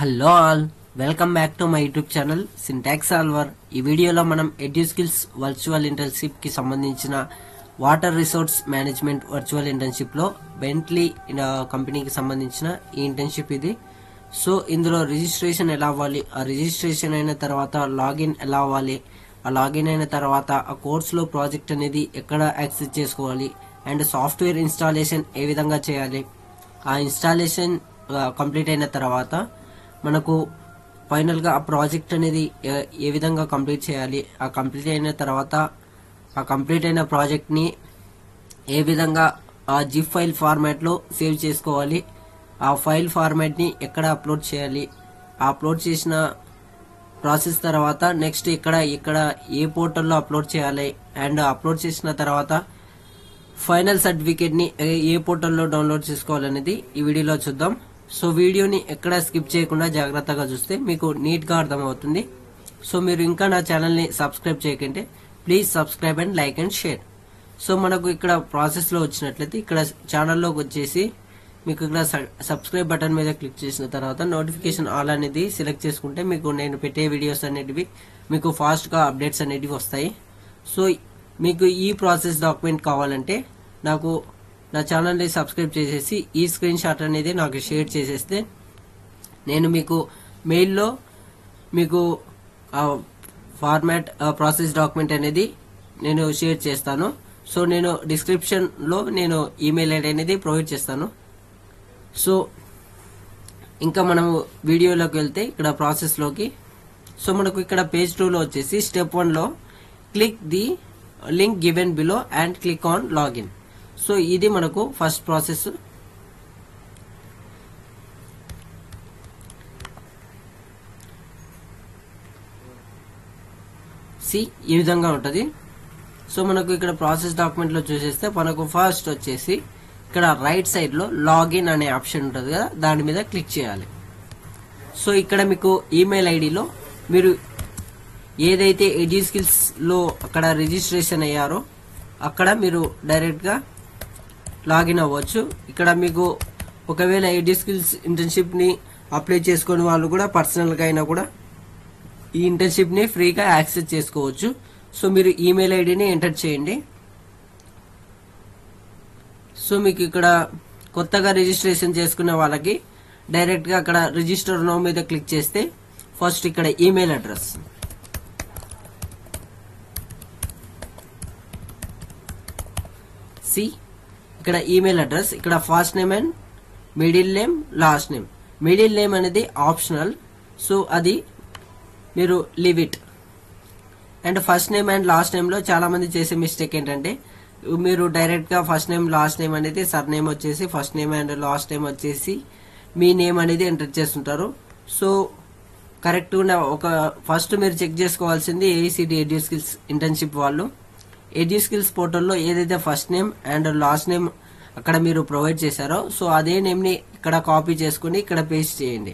Hello all, welcome back to my YouTube channel syntax solver. ఈ వీడియోలో మనం ఎడ్యుస్కిల్స్ virtual internship కి సంబంధించిన water resource management virtual internship లో బెంట్లీ కంపెనీకి సంబంధించిన ఈ ఇంటర్న్షిప్ ఇది. సో ఇందులో రిజిస్ట్రేషన్ ఎలా అవ్వాలి, ఆ రిజిస్ట్రేషన్ అయిన తర్వాత లాగిన్ ఎలా అవ్వాలి, ఆ లాగిన్ అయిన తర్వాత ఆ కోర్సులో ప్రాజెక్ట్ అనేది ఎక్కడ యాక్సెస్ చేసుకోవాలి, అండ్ సాఫ్ట్వేర్ ఇన్స్టాలేషన్ ఏ విధంగా చేయాలి, ఆ ఇన్స్టాలేషన్ కంప్లీట్ అయిన తర్వాత మనకు ఫైనల్ గా ఆ ప్రాజెక్ట్ అనేది ఏ విధంగా కంప్లీట్ చేయాలి, ఆ కంప్లీట్ అయిన తర్వాత ఆ కంప్లీట్ అయిన ప్రాజెక్ట్ ని ఏ విధంగా ఆ జిప్ ఫైల్ ఫార్మాట్ లో సేవ్ చేసుకోవాలి, ఆ ఫైల్ ఫార్మాట్ ని ఎక్కడ అప్లోడ్ చేయాలి, ఆ అప్లోడ్ చేసిన ప్రాసెస్ తర్వాత నెక్స్ట్ ఇక్కడ ఏ పోర్టల్లో అప్లోడ్ చేయాలి, అండ్ అప్లోడ్ చేసిన తర్వాత ఫైనల్ సర్టిఫికేట్ ని ఏ పోర్టల్లో డౌన్లోడ్ చేసుకోవాలనేది ఈ వీడియోలో చూద్దాం. సో వీడియోని ఎక్కడ స్కిప్ చేయకుండా జాగ్రత్తగా చూస్తే మీకు నీట్ గా అర్థమవుతుంది. సో మీరు ఇంకా నా ఛానల్ ని సబ్స్క్రైబ్ చేయకంటే please subscribe and like and share. So మనకు ఇక్కడ ప్రాసెస్ లో వచ్చినట్లయితే ఇక్కడ ఛానల్లోకి వచ్చేసి మీకు ఇక్కడ సబ్స్క్రైబ్ బటన్ మీద క్లిక్ చేసిన తర్వాత నోటిఫికేషన్ ఆల్ అనేది సెలెక్ట్ చేసుకుంటే మీకు నేను పెట్టే వీడియోస్ అనేటివి మీకు ఫాస్ట్ గా అప్డేట్స్ అనేటివి వస్తాయి. సో మీకు ఈ ప్రాసెస్ డాక్యుమెంట్ కావాలంటే నాకు నా ఛానల్ ని సబ్స్క్రైబ్ చేసేసి ఈ స్క్రీన్ షాట్ అనేది నాకు షేర్ చేసేస్తే నేను మీకు మెయిల్లో మీకు ఫార్మాట్ ప్రాసెస్ డాక్యుమెంట్ అనేది నేను షేర్ చేస్తాను. సో నేను డిస్క్రిప్షన్ లో నేను ఈమెయిల్ ఐడి అనేది ప్రొవైడ్ చేస్తాను. సో ఇంకా మనము వీడియోలోకి వెళ్తే ఇక్కడ ప్రాసెస్ లోకి, సో మనకు ఇక్కడ పేజ్ 2 లో వచ్చేసి స్టెప్ 1 లో click the link given below and click on login. So ఇది మనకు ఫస్ట్ ప్రాసెస్. ఈ విధంగా ఉంటది. సో మనకు ఇక్కడ ప్రాసెస్ డాక్యుమెంట్ లో చూసేస్తే మనకు ఫస్ట్ వచ్చేసి ఇక్కడ రైట్ సైడ్ లో లాగిన్ అనే ఆప్షన్ ఉంటుంది కదా, దాని మీద క్లిక్ చేయాలి. సో ఇక్కడ మీకు ఈమెయిల్ ఐడిలో మీరు ఏదైతే ఎడ్యుస్కిల్స్ లో అక్కడ రిజిస్ట్రేషన్ అయ్యారో అక్కడ మీరు డైరెక్ట్ గా లాగిన్ అవ్వచ్చు. ఇక్కడ మీకు ఒకవేళ ఎడ్యుస్కిల్స్ ఇంటర్న్షిప్ ని అప్లై చేసుకునే వాళ్ళు కూడా పర్సనల్ గా అయినా కూడా ఈ ఇంటర్న్షిప్ ని ఫ్రీగా యాక్సెస్ చేసుకోవచ్చు. సో మీరు ఈమెయిల్ ఐడిని ఎంటర్ చేయండి. సో మీకు ఇక్కడ కొత్తగా రిజిస్ట్రేషన్ చేసుకునే వాళ్ళకి డైరెక్ట్ గా అక్కడ రిజిస్టర్ నౌ మీద క్లిక్ చేస్తే ఫస్ట్ ఇక్కడ ఈమెయిల్ అడ్రస్, ఇక్కడ ఈమెయిల్ అడ్రస్, ఇక్కడ first name and middle name, last name. Middle name అనేది ఆప్షనల్, సో అది మీరు leave it. And first name and last name లో చాలా మంది చేసే మిస్టేక్ ఏంటంటే మీరు డైరెక్ట్ గా ఫస్ట్ నేమ్ లాస్ట్ నేమ్ అనేది సర్ నేమ్ వచ్చేసి first name and last name వచ్చేసి మీ నేమ్ అనేది ఎంటర్ చేస్తుంటారు. సో కరెక్ట్ గా ఒక ఫస్ట్ మీరు చెక్ చేసుకోవాల్సింది ఏఐసిటి ఎడ్యుస్కిల్స్ ఇంటర్న్షిప్ వాళ్ళు ఎడ్యుస్కిల్స్ పోర్టల్లో ఏదైతే first name and last name అక్కడ మీరు ప్రొవైడ్ చేశారో సో అదే నేమ్ ని ఇక్కడ కాపీ చేసుకుని ఇక్కడ పేస్ట్ చేయండి.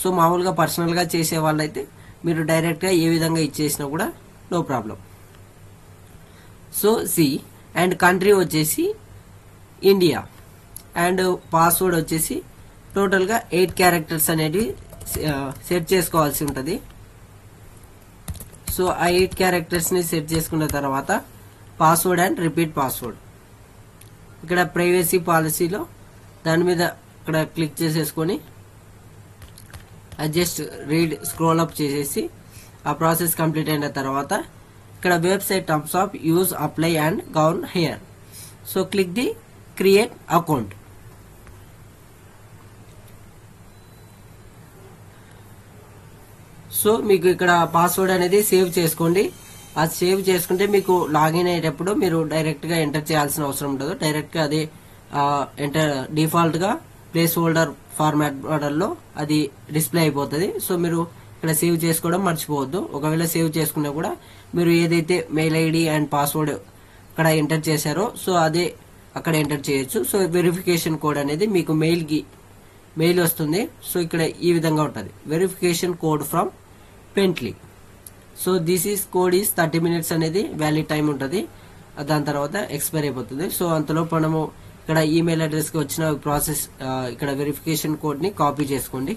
సో మామూలుగా పర్సనల్ గా చేసే వాళ్ళైతే మీరు డైరెక్ట్ గా ఏ విధంగా ఇచ్చేసినా కూడా no problem. So and country వచ్చేసి ఇండియా, అండ్ పాస్వర్డ్ వచ్చేసి టోటల్ గా 8 క్యారెక్టర్స్ అనేవి సెట్ చేసుకోవాల్సి ఉంటది. సో ఆ 8 క్యారెక్టర్స్ ని సెట్ చేసుకున్న తర్వాత పాస్వర్డ్ అండ్ రిపీట్ పాస్వర్డ్ ఇక్కడ ప్రైవసీ పాలసీలో దాని మీద ఇక్కడ క్లిక్ చేసేసుకొని జస్ట్ రీడ్ స్క్రోల్ అప్ చేసేసి ఆ ప్రాసెస్ కంప్లీట్ అయిన తర్వాత ఇక్కడ website terms of use apply and govern here. So click the create account. So మీకు ఇక్కడ పాస్వర్డ్ అనేది సేవ్ చేసుకోండి. అది సేవ్ చేసుకుంటే మీకు లాగిన్ అయ్యేటప్పుడు మీరు డైరెక్ట్ గా ఎంటర్ చేయాల్సిన అవసరం ఉండదు. డైరెక్ట్ గా అది ఎంటర్ డిఫాల్ట్ గా ప్లేస్ హోల్డర్ ఫార్మాట్ మోడల్లో అది డిస్ప్లే అయిపోతుంది. సో మీరు ఇక్కడ సేవ్ చేసుకోవడం మర్చిపోవద్దు. ఒకవేళ సేవ్ చేసుకున్నా కూడా మీరు ఏదైతే మెయిల్ ఐడి అండ్ పాస్వర్డ్ అక్కడ ఎంటర్ చేశారో సో అదే అక్కడ ఎంటర్ చేయొచ్చు. సో వెరిఫికేషన్ కోడ్ అనేది మీకు మెయిల్ వస్తుంది. సో ఇక్కడ ఈ విధంగా ఉంటుంది, verification code from Bentley. So this is code is 30 minutes అనేది వ్యాలిడ్ టైం ఉంటుంది, దాని తర్వాత ఎక్స్పైర్ అయిపోతుంది. సో అంతలో మనము ఇక్కడ ఈమెయిల్ అడ్రస్ కి వచ్చిన ప్రాసెస్ ఇక్కడ వెరిఫికేషన్ కోడ్ ని కాపీ చేసుకోండి.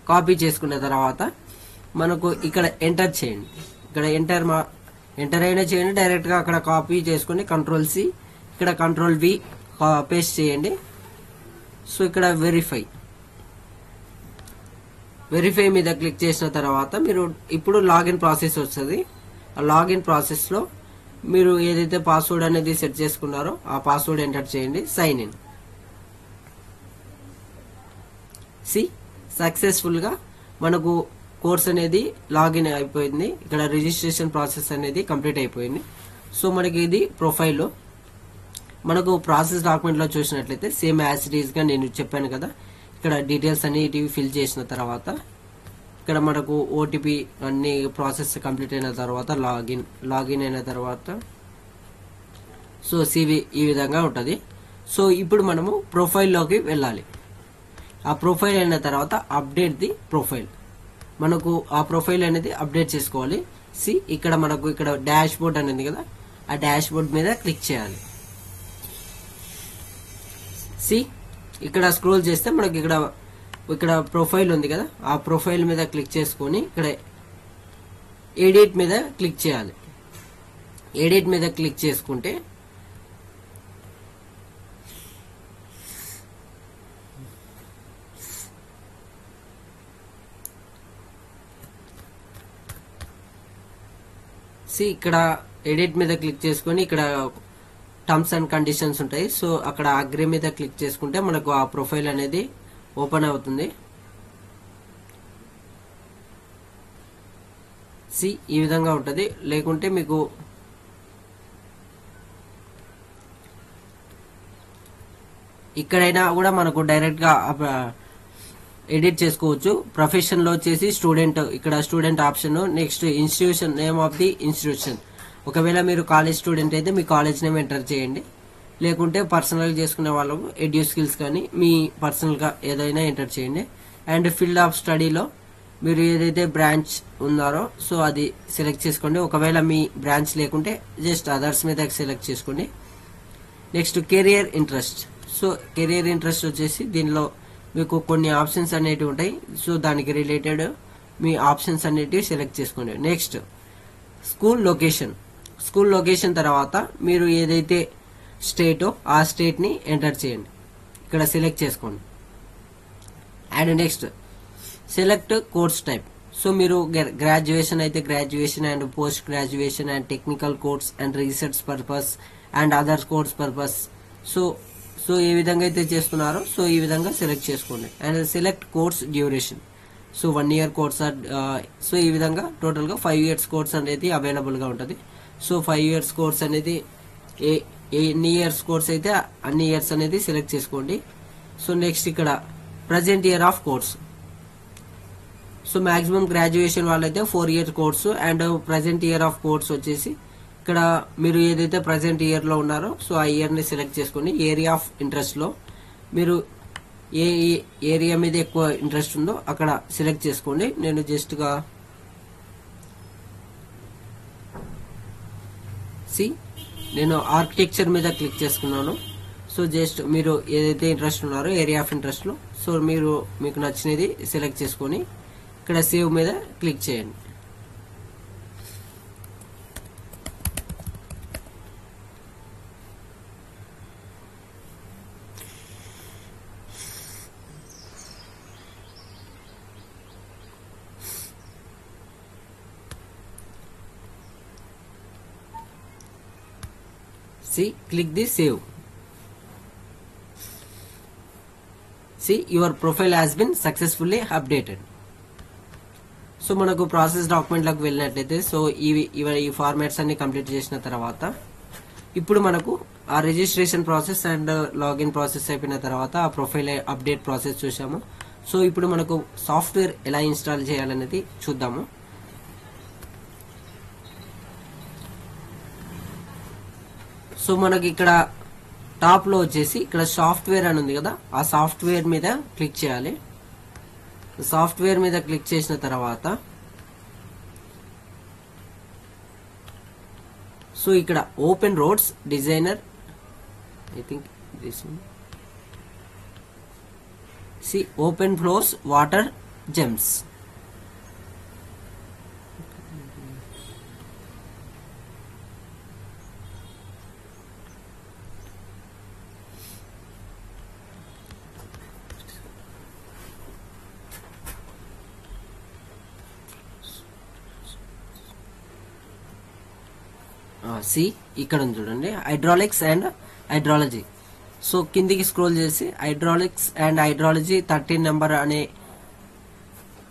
కాపీ చేసుకున్న తర్వాత మనకు ఇక్కడ ఎంటర్ చేయండి. ఇక్కడ ఎంటర్ అయినా చేయండి, డైరెక్ట్ గా అక్కడ కాపీ చేసుకుని Ctrl+C, ఇక్కడ Ctrl+V పేస్ట్ చేయండి. సో ఇక్కడ వెరిఫై మీద క్లిక్ చేసిన తర్వాత మీరు ఇప్పుడు లాగిన్ ప్రాసెస్ వస్తుంది. ఆ లాగిన్ ప్రాసెస్ లో మీరు ఏదైతే పాస్వర్డ్ అనేది సెట్ చేసుకున్నారో ఆ పాస్వర్డ్ ఎంటర్ చేయండి. Sign in. సక్సెస్ఫుల్ గా మనకు కోర్స్ అనేది లాగిన్ అయిపోయింది. ఇక్కడ రిజిస్ట్రేషన్ ప్రాసెస్ అనేది కంప్లీట్ అయిపోయింది. సో మనకి ఇది ప్రొఫైల్లో మనకు ప్రాసెస్ డాక్యుమెంట్ లో చూసినట్లయితే సేమ్ యాజ్ ఇట్ ఈస్ గా నేను చెప్పాను కదా, ఇక్కడ డీటెయిల్స్ అనేటివి ఫిల్ చేసిన తర్వాత ఇక్కడ మనకు ఓటీపీ అన్ని ప్రాసెస్ కంప్లీట్ అయిన తర్వాత లాగిన్ అయిన తర్వాత సో సివి ఈ విధంగా ఉంటుంది. సో ఇప్పుడు మనము ప్రొఫైల్లోకి వెళ్ళాలి. ఆ ప్రొఫైల్ అయిన తర్వాత అప్డేట్ ది ప్రొఫైల్, మనకు ఆ ప్రొఫైల్ అనేది అప్డేట్ చేసుకోవాలి. ఇక్కడ మనకు ఇక్కడ డాష్ బోర్డ్ అనేది కదా, ఆ డాష్ బోర్డ్ మీద క్లిక్ చేయాలి. ఇక్కడ స్క్రోల్ చేస్తే మనకి ఇక్కడ ప్రొఫైల్ ఉంది కదా, ఆ ప్రొఫైల్ మీద క్లిక్ చేసుకొని ఇక్కడ ఎడిట్ మీద క్లిక్ చేయాలి. ఎడిట్ మీద క్లిక్ చేసుకుంటే ఇక్కడ ఎడిట్ మీద క్లిక్ చేసుకొని ఇక్కడ టర్మ్స్ అండ్ కండిషన్స్ ఉంటాయి. సో అక్కడ అగ్రీ మీద క్లిక్ చేసుకుంటే మనకు ఆ ప్రొఫైల్ అనేది ఓపెన్ అవుతుంది. ఈ విధంగా ఉంటుంది. లేకుంటే మీకు ఇక్కడైనా కూడా మనకు డైరెక్ట్ గా ఎడిట్ చేసుకోవచ్చు. ప్రొఫెషన్ లో వచ్చేసి స్టూడెంట్, ఇక్కడ student option, next institution, name of the institution. ఒకవేళ మీరు కాలేజ్ స్టూడెంట్ అయితే మీ కాలేజ్ నేమ్ ఎంటర్ చేయండి. లేకుంటే పర్సనల్ గా చేసుకునే వాళ్ళకు ఎడ్యూ స్కిల్స్ కానీ మీ పర్సనల్ గా ఏదైనా ఎంటర్ చేయండి. అండ్ ఫీల్డ్ ఆఫ్ స్టడీలో మీరు ఏదైతే బ్రాంచ్ ఉన్నారో సో అది సెలెక్ట్ చేసుకోండి. ఒకవేళ మీ బ్రాంచ్ లేకుంటే జస్ట్ అదర్స్ మీద సెలెక్ట్ చేసుకోండి. Next career interest. So career interest వచ్చేసి దీనిలో మీకు కొన్ని ఆప్షన్స్ అనేటివి ఉంటాయి. సో దానికి రిలేటెడ్ మీ ఆప్షన్స్ అనేటివి సెలెక్ట్ చేసుకోండి. Next school location. School location తర్వాత మీరు ఏదైతే స్టేటో ఆ స్టేట్ ని ఎంటర్ చేయండి. ఇక్కడ సెలెక్ట్ చేసుకోండి. And next select course type. So మీరు గ్రాడ్యుయేషన్ అయితే graduation, and post graduation, and technical course, and research purpose, and others course purpose. So ఏ విధంగా అయితే చేస్తున్నారో సో ఈ విధంగా సెలెక్ట్ చేసుకోండి. And select course duration. So 1 year course, so ఈ విధంగా టోటల్ గా 5 years కోర్స్ అనేది అవైలబుల్ గా ఉంటుంది. సో 5 years కోర్స్ అనేది ఎన్ని ఇయర్స్ కోర్స్ అయితే అన్ని ఇయర్స్ అనేది సెలెక్ట్ చేసుకోండి. సో నెక్స్ట్ ఇక్కడ present year of course. So maximum graduation వాళ్ళైతే 4 year course, and present year of course వచ్చేసి ఇక్కడ మీరు ఏదైతే ప్రజెంట్ ఇయర్ లో ఉన్నారో సో ఆ ఇయర్ ని సెలెక్ట్ చేసుకోండి. ఏరియా ఆఫ్ ఇంట్రెస్ట్ లో మీరు ఏ ఏరియా మీద ఎక్కువ ఇంట్రెస్ట్ ఉందో అక్కడ సెలెక్ట్ చేసుకోండి. నేను జస్ట్ గా నేను ఆర్కిటెక్చర్ మీద క్లిక్ చేసుకున్నాను. సో జస్ట్ మీరు ఏదైతే ఇంట్రెస్ట్ ఉన్నారో ఏరియా ఆఫ్ ఇంట్రెస్ట్ లో సో మీకు నచ్చినది సెలెక్ట్ చేసుకొని ఇక్కడ సేవ్ మీద క్లిక్ చేయండి. Click the save. Your profile has been successfully updated. So మనకు ప్రాసెస్ డాక్యుమెంట్ లకు వెళ్ళినట్లయితే సో ఈ ఫార్మాట్స్ అన్ని కంప్లీట్ చేసిన తర్వాత ఇప్పుడు మనకు ఆ registration process and login process అయిపోయిన తర్వాత ఆ ప్రొఫైల్ అప్డేట్ ప్రాసెస్ చూసాము. సో ఇప్పుడు మనకు సాఫ్ట్వేర్ ఎలా ఇన్స్టాల్ చేయాలనేది చూద్దాము. సో మనకి ఇక్కడ టాప్ లో వచ్చేసి ఇక్కడ సాఫ్ట్వేర్ అని ఉంది కదా, ఆ సాఫ్ట్వేర్ మీద క్లిక్ చేయాలి. సాఫ్ట్వేర్ మీద క్లిక్ చేసిన తర్వాత సో ఇక్కడ open roads designer, I think this open flows water gems. See ఇక్కడ ఉంది చూడండి, హైడ్రాలిక్స్ అండ్ హైడ్రాలజీ. సో కిందికి స్క్రోల్ చేసి హైడ్రాలిక్స్ అండ్ హైడ్రాలజీ 13 నెంబర్ అనే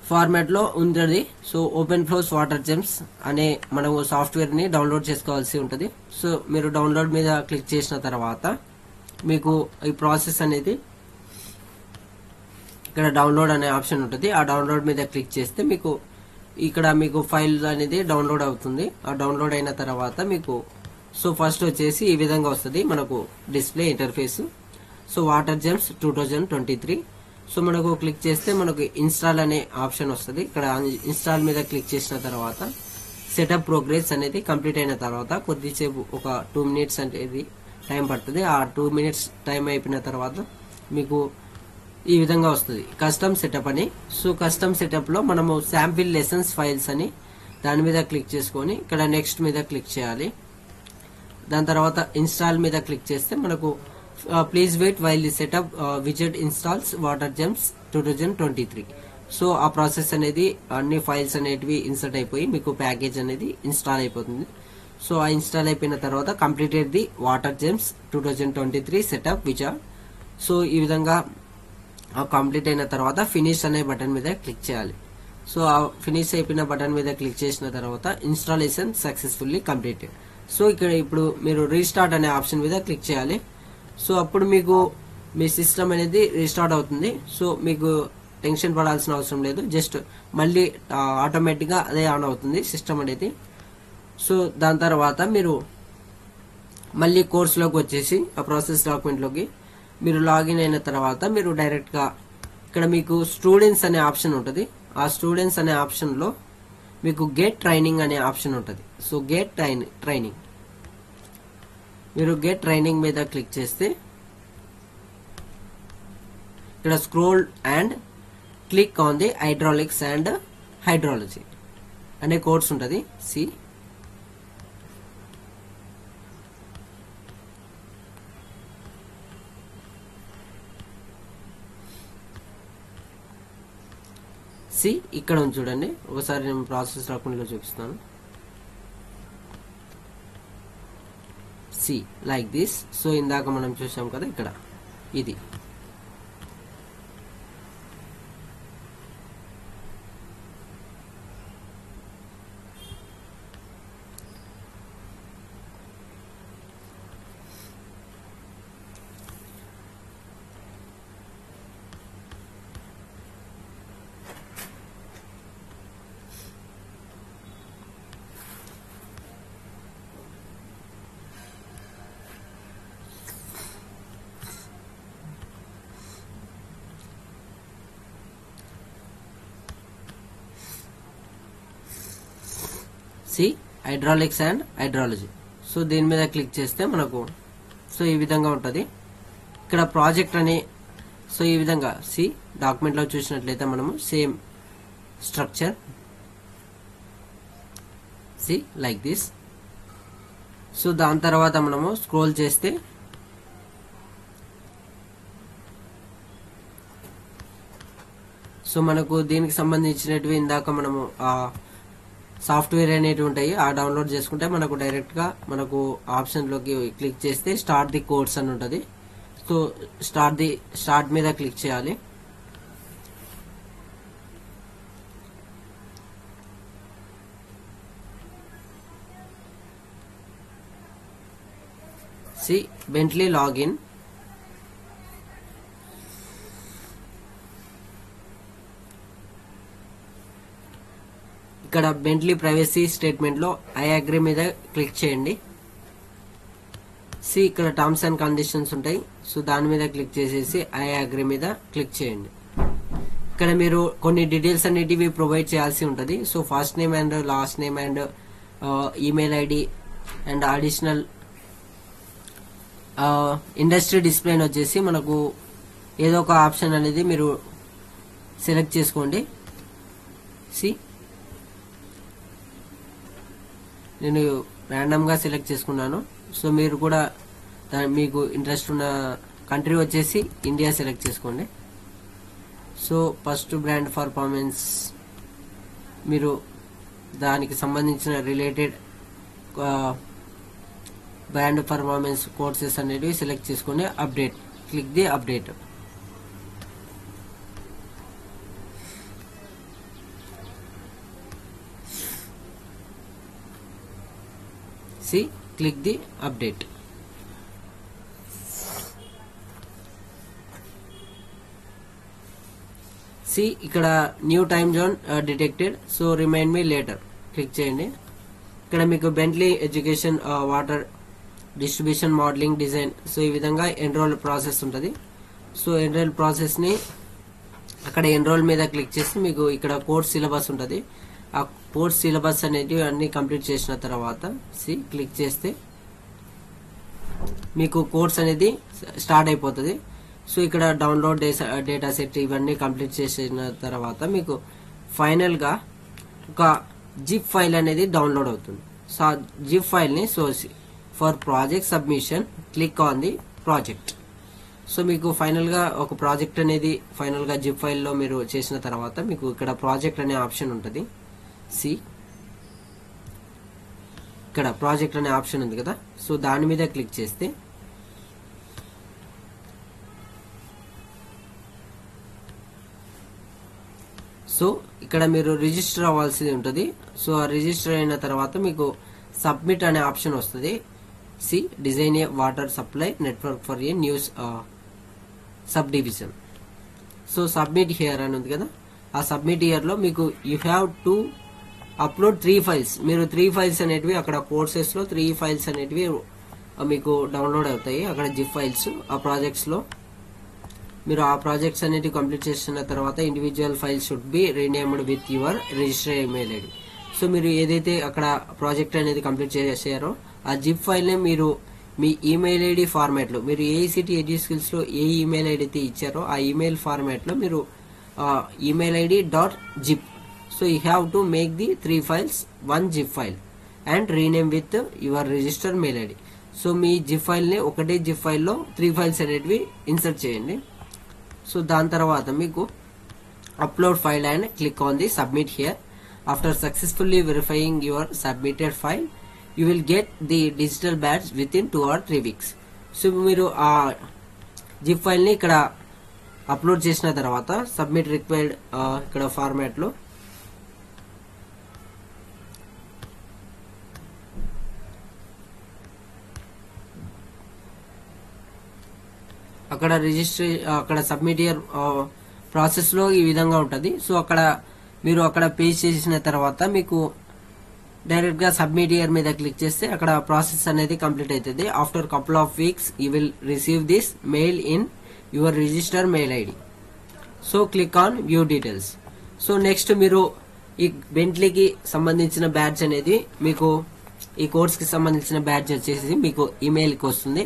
ఫార్మాట్ లో ఉంటుంది. So open flows water gems అనే మనము సాఫ్ట్వేర్ ని డౌన్లోడ్ చేసుకోవాల్సి ఉంటుంది. సో మీరు డౌన్లోడ్ మీద క్లిక్ చేసిన తర్వాత మీకు ఈ ప్రాసెస్ అనేది ఇక్కడ డౌన్లోడ్ అనే ఆప్షన్ ఉంటుంది. ఆ డౌన్లోడ్ మీద క్లిక్ చేస్తే మీకు ఇక్కడ మీకు ఫైల్ అనేది డౌన్లోడ్ అవుతుంది. ఆ డౌన్లోడ్ అయిన తర్వాత మీకు సో ఫస్ట్ వచ్చేసి ఈ విధంగా వస్తుంది మనకు display interface. So water gems 2023. So మనకు క్లిక్ చేస్తే మనకు ఇన్స్టాల్ అనే ఆప్షన్ వస్తుంది. ఇక్కడ ఇన్స్టాల్ మీద క్లిక్ చేసిన తర్వాత సెటప్ ప్రోగ్రెస్ అనేది కంప్లీట్ అయిన తర్వాత కొద్దిసేపు ఒక 2 minutes అనేది టైం పడుతుంది. ఆ 2 minutes టైం అయిపోయిన తర్వాత మీకు ఈ విధంగా వస్తుంది కస్టమ్ సెటప్ అని. సో కస్టమ్ సెటప్ లో మనము శాంపిల్ లెసన్స్ ఫైల్స్ అని దాని మీద క్లిక్ చేసుకొని ఇక్కడ నెక్స్ట్ మీద క్లిక్ చేయాలి. దాని తర్వాత ఇన్స్టాల్ మీద క్లిక్ చేస్తే మనకు please wait while the setup విజెట్ ఇన్స్టాల్స్ వాటర్ జెమ్స్ 2023. సో ఆ ప్రాసెస్ అనేది అన్ని ఫైల్స్ అనేటివి ఇన్సర్ట్ అయిపోయి మీకు ప్యాకేజ్ అనేది ఇన్స్టాల్ అయిపోతుంది. సో ఆ ఇన్స్టాల్ అయిపోయిన తర్వాత completed the water gems 2023 setup విజా. సో ఈ విధంగా కంప్లీట్ అయిన తర్వాత ఫినిష్ అనే బటన్ మీద క్లిక్ చేయాలి. సో ఆ ఫినిష్ అయిపోయిన బటన్ మీద క్లిక్ చేసిన తర్వాత ఇన్స్టాలేషన్ సక్సెస్ఫుల్లీ కంప్లీటెడ్. సో ఇక్కడ ఇప్పుడు మీరు రీస్టార్ట్ అనే ఆప్షన్ మీద క్లిక్ చేయాలి. సో అప్పుడు మీకు మీ సిస్టమ్ అనేది రీస్టార్ట్ అవుతుంది. సో మీకు టెన్షన్ పడాల్సిన అవసరం లేదు, జస్ట్ మళ్ళీ ఆటోమేటిక్ గా అదే ఆన్ అవుతుంది సిస్టమ్ అనేది. సో దాని తర్వాత మీరు మళ్ళీ కోర్సులోకి వచ్చేసి ఆ ప్రాసెస్ డాక్యుమెంట్ లోకి మీరు లాగిన్ అయిన తర్వాత మీరు డైరెక్ట్ గా ఇక్కడ మీకు స్టూడెంట్స్ అనే ఆప్షన్ ఉంటుంది. ఆ స్టూడెంట్స్ అనే ఆప్షన్ లో మీకు గెట్ ట్రైనింగ్ అనే ఆప్షన్ ఉంటుంది. సో గెట్ ట్రైనింగ్ మీరు గెట్ ట్రైనింగ్ మీద క్లిక్ చేస్తే ఇక్కడ scroll and click on the hydraulics and hydrology అనే కోర్స్ ఉంటుంది. సి ఇక్కడ ఉంది చూడండి, ఒకసారి నేను ప్రాసెస్ డాక్యుమెంట్ లో చూపిస్తాను. C like this. సో ఇందాక మనం చూసాం కదా ఇక్కడ ఇది. See hydraulics and hydrology. So దీని మీద క్లిక్ చేస్తే మనకు సో ఈ విధంగా ఉంటుంది. ఇక్కడ ప్రాజెక్ట్ అని సో ఈ విధంగా సి డాక్యుమెంట్ లో చూసినట్లయితే మనము same structure C like this. So దాని తర్వాత మనము స్క్రోల్ చేస్తే సో మనకు దీనికి సంబంధించినవి ఇందాక మనము సాఫ్ట్వేర్ అనేవి ఉంటాయి, ఆ డౌన్లోడ్ చేసుకుంటే మనకు డైరెక్ట్ గా మనకు ఆప్షన్ లోకి క్లిక్ చేస్తే స్టార్ట్ ది కోర్స్ అని ఉంటుంది. సో స్టార్ట్ మీద క్లిక్ చేయాలి. See Bentley login. ఇక్కడ బెంట్లీ ప్రైవసీ స్టేట్మెంట్ లో ఐ అగ్రీ మీద క్లిక్ చేయండి. సి ఇక్కడ టర్మ్స్ అండ్ కండిషన్స్ ఉంటాయి. సో దాని మీద క్లిక్ చేసేసి ఐ అగ్రీ మీద క్లిక్ చేయండి. ఇక్కడ మీరు కొన్ని డీటెయిల్స్ అనేటివి ప్రొవైడ్ చేయాల్సి ఉంటుంది. So first name and last name and email ID and additional industry display వచ్చేసి మనకు ఏదో ఒక ఆప్షన్ అనేది మీరు సెలెక్ట్ చేసుకోండి. సి నేను ర్యాండమ్ గా సెలెక్ట్ చేసుకున్నాను. సో మీరు కూడా మీకు ఇంట్రెస్ట్ ఉన్న కంట్రీ వచ్చేసి ఇండియా సెలెక్ట్ చేసుకోండి. సో ఫస్ట్ బ్రాండ్ పర్ఫార్మెన్స్ మీరు దానికి సంబంధించిన రిలేటెడ్ బ్రాండ్ పర్ఫార్మెన్స్ కోర్సెస్ అనేటివి సెలెక్ట్ చేసుకుని update, click the update. See, click the update. See, ఇక్కడ new time zone detected, so remind me later click చేయండి. ఇక్కడ మీకు Bentley education, water distribution, modelling, design, so ఈ విధంగా ఎన్రోల్ ప్రాసెస్ ఉంటుంది. So enrol process ని అక్కడ ఎన్రోల్ మీద క్లిక్ చేసి మీకు ఇక్కడ కోర్స్ సిలబస్ ఉంటుంది. ఆ కోర్స్ సిలబస్ అనేది అన్ని కంప్లీట్ చేసిన తర్వాత క్లిక్ చేస్తే మీకు కోర్స్ అనేది స్టార్ట్ అయిపోతుంది. సో ఇక్కడ డౌన్లోడ్ డేటా సెట్ ఇవన్నీ కంప్లీట్ చేసిన తర్వాత మీకు ఫైనల్ గా ఒక జిప్ ఫైల్ అనేది డౌన్లోడ్ అవుతుంది. సో జిప్ ఫైల్ ని for project submission click on the project. So మీకు ఫైనల్ గా ఒక ప్రాజెక్ట్ అనేది ఫైనల్ గా జిప్ ఫైల్ లో మీరు చేసిన తర్వాత మీకు ఇక్కడ ప్రాజెక్ట్ అనే ఆప్షన్ ఉంటుంది. ఇక్కడ ప్రాజెక్ట్ అనే ఆప్షన్ ఉంది కదా, సో దాని మీద క్లిక్ చేస్తే సో ఇక్కడ మీరు రిజిస్టర్ అవ్వాల్సి ఉంటుంది. సో ఆ రిజిస్టర్ అయిన తర్వాత మీకు సబ్మిట్ అనే ఆప్షన్ వస్తుంది. Design A water supply network for a news sub division. So submit here అని ఉంది కదా, ఆ సబ్మిట్ హియర్ లో మీకు you have to upload 3 files. మీరు 3 ఫైల్స్ అనేటివి అక్కడ కోర్సెస్ లో 3 ఫైల్స్ అనేటివి మీకు డౌన్లోడ్ అవుతాయి. అక్కడ జిప్ ఫైల్స్ ఆ ప్రాజెక్ట్స్ లో మీరు ఆ ప్రాజెక్ట్స్ అనేటివి కంప్లీట్ చేసిన తర్వాత individual files should be renamed with your register email ID. So మీరు ఏదైతే అక్కడ ప్రాజెక్ట్ అనేది కంప్లీట్ చేశారో ఆ జిప్ ఫైల్ ని మీరు మీ ఈమెయిల్ ఐడి ఫార్మాట్ లో, మీరు ఏఐసిటి ఎడ్యుస్కిల్స్ లో ఏ ఈమెయిల్ ఐడి అయితే ఇచ్చారో ఆ ఈమెయిల్ ఫార్మాట్ లో మీరు email ID dot zip. So you have to make the 3 files, 1 zip file and rename with your registered mail ID. So me zip file ని ఒకటే zip file లో 3 files అనేటివి insert చేయండి. సో దాని తర్వాత మీకు upload file and click on the submit here. After successfully verifying your submitted file, you will get the digital badge within 2 or 3 weeks. So మీరు ఆ zip file ని ఇక్కడ అప్లోడ్ చేసిన తర్వాత సబ్మిట్ రిక్వైర్డ్ ఇక్కడ ఫార్మాట్ లో అక్కడ సబ్మిట్ ఇయర్ ప్రాసెస్ లో ఈ విధంగా ఉంటది. సో మీరు అక్కడ పేజ్ చేసిన తర్వాత మీకు డైరెక్ట్ గా సబ్మిట్ ఇయర్ మీద క్లిక్ చేస్తే అక్కడ ప్రాసెస్ అనేది కంప్లీట్ అవుతుంది. After couple of weeks you will receive this mail in your register mail ID. So click on view details. So next మీరు ఈ బెంట్లీకి సంబంధించిన బ్యాడ్జ్ అనేది మీకు ఈ కోర్స్ కి సంబంధించిన బ్యాడ్జ్ వచ్చేసి మీకు ఈమెయిల్ కి వస్తుంది.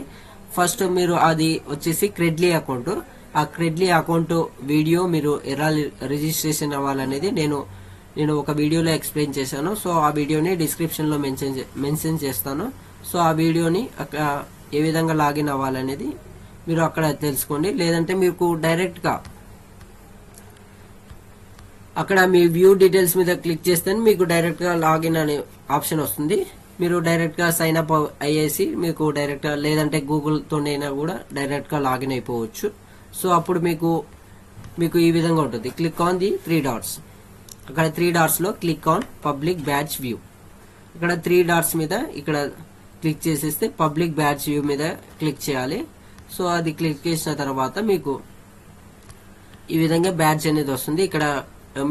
ఫస్ట్ మీరు అది వచ్చేసి క్రెడ్లీ అకౌంట్, ఆ క్రెడ్లీ అకౌంట్ వీడియో మీరు ఎలా రిజిస్ట్రేషన్ అవ్వాలనేది నేను ఒక వీడియోలో ఎక్స్ప్లెయిన్ చేశాను. సో ఆ వీడియోని డిస్క్రిప్షన్ లో మెన్షన్ చేస్తాను. సో ఆ వీడియోని ఏ విధంగా లాగిన్ అవ్వాలనేది మీరు అక్కడ తెలుసుకోండి. లేదంటే మీకు డైరెక్ట్ గా అక్కడ మీ వ్యూ డీటెయిల్స్ మీద క్లిక్ చేస్తే మీకు డైరెక్ట్ గా లాగిన్ అనే ఆప్షన్ వస్తుంది. మీరు డైరెక్ట్ గా సైన్ అప్ అయ్యేసి మీకు డైరెక్ట్ గా, లేదంటే గూగుల్ తోనైనా కూడా డైరెక్ట్ గా లాగిన్ అయిపోవచ్చు. సో అప్పుడు మీకు ఈ విధంగా ఉంటుంది. Click on the 3 dots. అక్కడ 3 డాట్స్ లో click on public badge view. ఇక్కడ 3 డాట్స్ మీద ఇక్కడ క్లిక్ చేసేస్తే పబ్లిక్ బ్యాడ్జ్ వ్యూ మీద క్లిక్ చేయాలి. సో అది క్లిక్ చేసిన తర్వాత మీకు ఈ విధంగా బ్యాడ్జ్ అనేది వస్తుంది. ఇక్కడ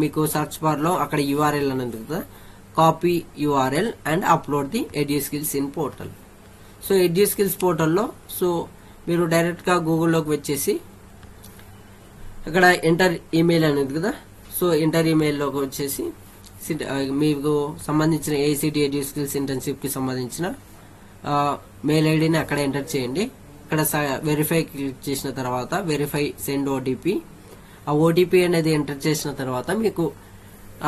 మీకు సర్చ్ బార్ లో అక్కడ యూఆర్ఎల్ అనేది కదా, copy URL and upload the EduSkills in portal. So EduSkills పోర్టల్లో సో మీరు డైరెక్ట్ గా గూగుల్లోకి వచ్చేసి అక్కడ ఎంటర్ ఈమెయిల్ అనేది కదా, సో ఎంటర్ ఈమెయిల్ లోకి వచ్చేసి మీకు సంబంధించిన ఏఐసిటి ఎడ్యుస్కిల్స్ ఇంటర్న్షిప్ కి సంబంధించిన మెయిల్ ఐడిని అక్కడ ఎంటర్ చేయండి. ఇక్కడ వెరిఫై క్లిక్ చేసిన తర్వాత వెరిఫై సెండ్ ఓటీపీ. ఆ ఓటీపీ అనేది ఎంటర్ చేసిన తర్వాత మీకు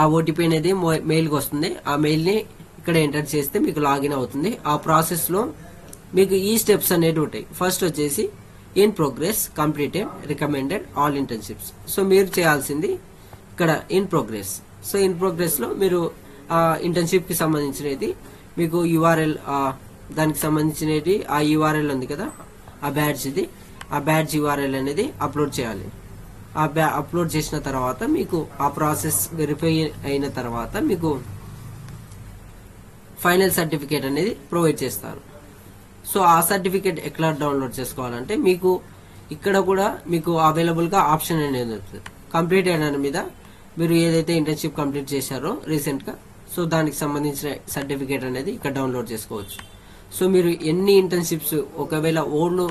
ఆ ఓటీపీ అనేది మెయిల్కి వస్తుంది. ఆ మెయిల్ని ఇక్కడ ఎంటర్ చేస్తే మీకు లాగిన్ అవుతుంది. ఆ ప్రాసెస్లో మీకు ఈ స్టెప్స్ అనేవి ఉంటాయి. ఫస్ట్ వచ్చేసి in progress, completed, recommended, all internships. So మీరు చేయాల్సింది ఇక్కడ ఇన్ ప్రోగ్రెస్. సో ఇన్ ప్రోగ్రెస్లో మీరు ఆ ఇంటర్న్షిప్కి సంబంధించినది మీకు యూఆర్ఎల్, దానికి సంబంధించినది ఆ యూఆర్ఎల్ ఉంది కదా, ఆ బ్యాడ్జ్ యూఆర్ఎల్ అనేది అప్లోడ్ చేయాలి. అప్లోడ్ చేసిన తర్వాత మీకు ఆ ప్రాసెస్ వెరిఫై అయిన తర్వాత మీకు ఫైనల్ సర్టిఫికేట్ అనేది ప్రొవైడ్ చేస్తారు. సో ఆ సర్టిఫికేట్ ఎట్లా డౌన్లోడ్ చేసుకోవాలంటే మీకు ఇక్కడ కూడా మీకు అవైలబుల్ గా ఆప్షన్ అనేది ఉంటుంది. కంప్లీట్ అయిన మీద మీరు ఏదైతే ఇంటర్న్షిప్ కంప్లీట్ చేశారో రీసెంట్ గా, సో దానికి సంబంధించిన సర్టిఫికేట్ అనేది ఇక్కడ డౌన్లోడ్ చేసుకోవచ్చు. సో మీరు ఎన్ని ఇంటర్న్షిప్స్, ఒకవేళ ఓల్డ్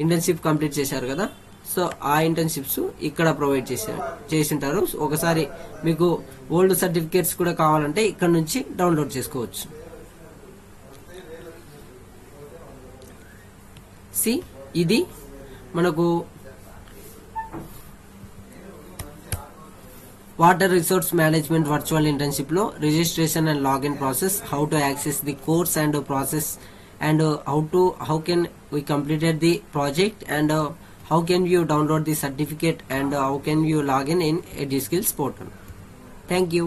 ఇంటర్న్షిప్ కంప్లీట్ చేశారు కదా, సో ఆ ఇంటర్న్షిప్స్ ఇక్కడ ప్రొవైడ్ చేసింటారు. ఒకసారి మీకు ఓల్డ్ సర్టిఫికేట్స్ కూడా కావాలంటే ఇక్కడ నుంచి డౌన్లోడ్ చేసుకోవచ్చు. ఇది మనకు water resource management virtual internship లో registration and login process, how to access the course and process, and how can we completed the project, and how can you download the certificate, and how can you log in EduSkills portal. Thank you.